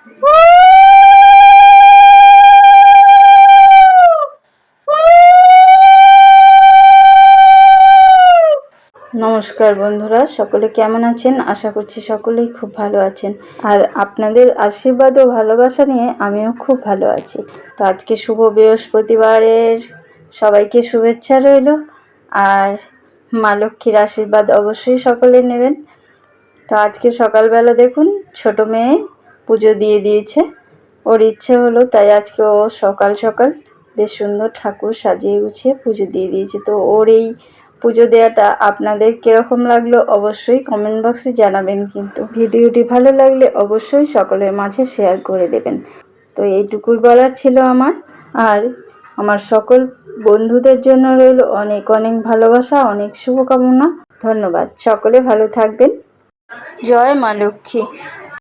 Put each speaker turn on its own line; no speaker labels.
নমস্কার বন্ধুরা, সকলে কেমন আছেন? আশা করছি সকলেই খুব ভালো আছেন। আর আপনাদের আশীর্বাদ ও ভালোবাসা নিয়ে আমিও খুব ভালো আছি। তো আজকে শুভ বৃহস্পতিবারের সবাইকে শুভেচ্ছা রইল। আর মা লক্ষ্মীর আশীর্বাদ অবশ্যই সকলে নেবেন। তো আজকে সকালবেলা দেখুন, ছোট মেয়ে পুজো দিয়ে দিয়েছে। ওর ইচ্ছে হলো, তাই আজকে ও সকাল সকাল বেশ সুন্দর ঠাকুর সাজিয়ে গুছিয়ে পুজো দিয়ে দিয়েছে। তো ওর এই পুজো দেওয়াটা আপনাদের কীরকম লাগলো অবশ্যই কমেন্ট বক্সে জানাবেন। কিন্তু ভিডিওটি ভালো লাগলে অবশ্যই সকলের মাঝে শেয়ার করে দেবেন। তো এইটুকুই বলার ছিল আমার। আর আমার সকল বন্ধুদের জন্য রইল অনেক অনেক ভালোবাসা, অনেক শুভকামনা। ধন্যবাদ। সকলে ভালো থাকবেন। জয় মা লক্ষ্মী।